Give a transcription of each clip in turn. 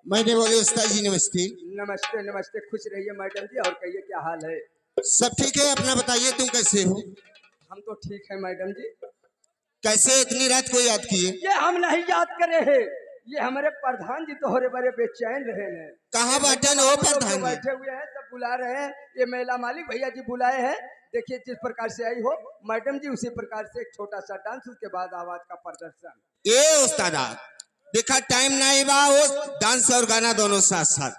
मैंने बोले उस्ताद जी नमस्ते। नमस्ते नमस्ते, खुश रहिए मैडम जी। और कहिए क्या हाल है? सब ठीक है, अपना बताइए, तुम कैसे हो? हम तो ठीक है मैडम जी। कैसे इतनी रात को याद किए? ये हम नहीं याद करे हैं, ये हमारे प्रधान जी तो हरे बड़े बेचैन रहे हैं। कहाँ बैठे हो प्रधान जी? बैठे हुए हैं, सब बुला रहे हैं। ये मेला मालिक भैया जी बुलाए हैं। देखिए जिस प्रकार से आई हो मैडम जी, उसी प्रकार से एक छोटा सा डांस, उसके बाद आवाज का प्रदर्शन। ए उस्तादा, देखा टाइम नहीं बा, वो डांस और गाना दोनों साथ साथ।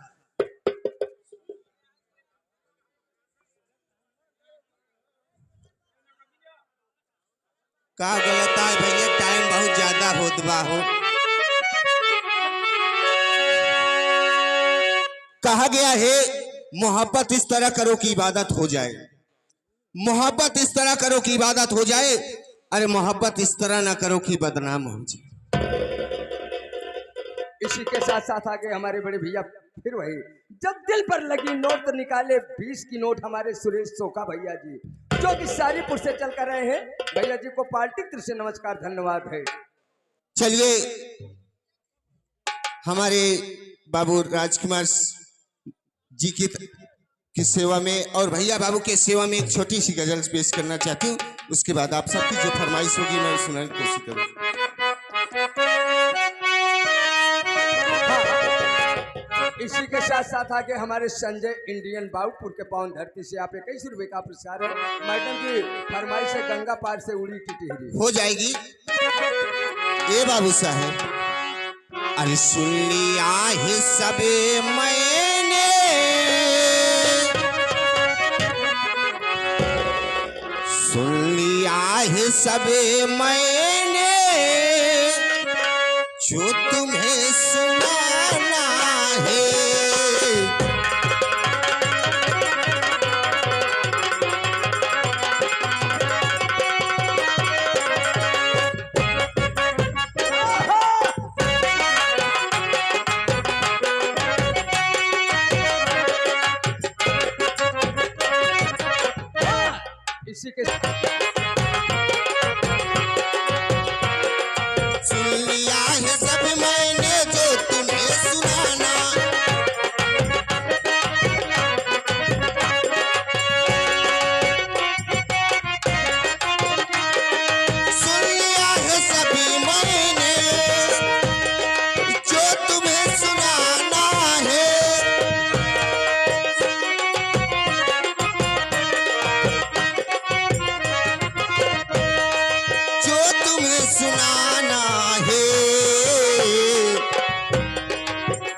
का गलत है भैया, टाइम बहुत ज्यादा होत बा हो। कहा गया है मोहब्बत इस तरह करो कि इबादत हो जाए, मोहब्बत इस तरह करो कि इबादत हो जाए, अरे मोहब्बत इस तरह ना करो कि बदनाम हो जाए। इसी के साथ साथ आगे हमारे बड़े भैया फिर वही, जब दिल पर लगी नोट तो निकाले 20 की नोट हमारे सुरेश सोका भैया जी, जो कि सारीपुर से चल कर रहे हैं। भैया जी को पार्टी तरफ से नमस्कार, धन्यवाद है। चलिए हमारे बाबू राजकुमार जी की सेवा में और भैया बाबू के सेवा में एक छोटी सी गजल पेश करना चाहती हूँ। उसके बाद आप सबकी जो फरमाइश होगी मैं सुनाने की कोशिश करूँगा। इसी के साथ साथ आगे हमारे संजय इंडियन बाउपुर के पावन धरती से आप 21 रुपए का पुरस्कार है। मैडम जी फरमाइश से गंगा पार से उड़ी की टिहरी हो जाएगी। ए बाबू साहब, अरे सुन लिया है सबे मैंने, सुन लिया है सबे मैंने, जो तुम्हें सुनाना है। इसी के सुन लिया है सब मैंने, जो तुम्हें सुनाना, सुन लिया है सभी मैंने, जो तुम्हें सुनाना है। जो तुम्हें सुनाना है,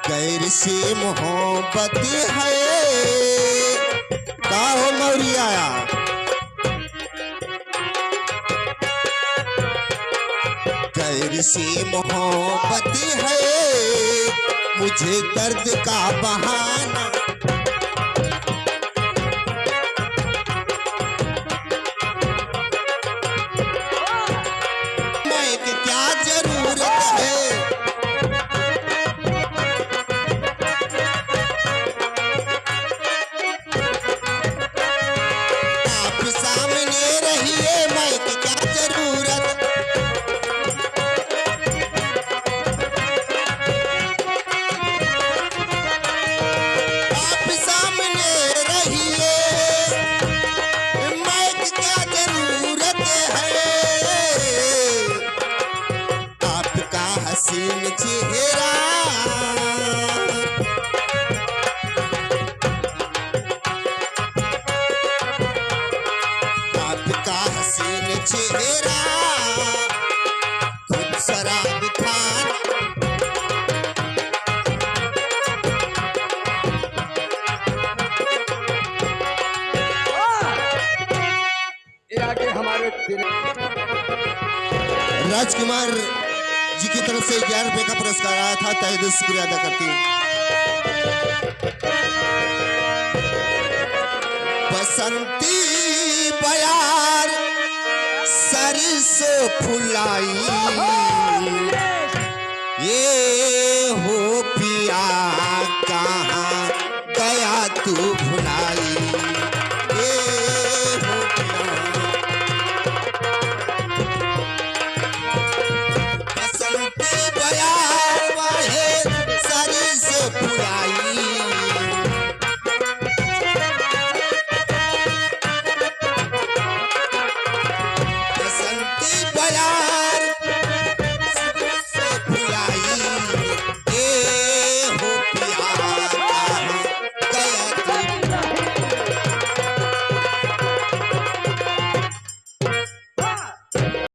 गैर से मोहब्बत है। का हो मौरिया, गैर से मोहब्बत है, मुझे दर्द का बहाना। मैं कि क्या जरूरत है, आप सामने रहिए, मैं कि क्या जरूरत। आप सामने रहिए, मैं कि क्या जरूरत है, आपका हसीन चेहरा, आपका हसीन चेहरा, खुद शराब खान। ये आगे हमारे राजकुमार जी की तरफ से 11 रुपए का पुरस्कार आया था, तहे दिल से शुक्रिया अदा करती हूँ। बसंती बयार सरसों फुलाई, ये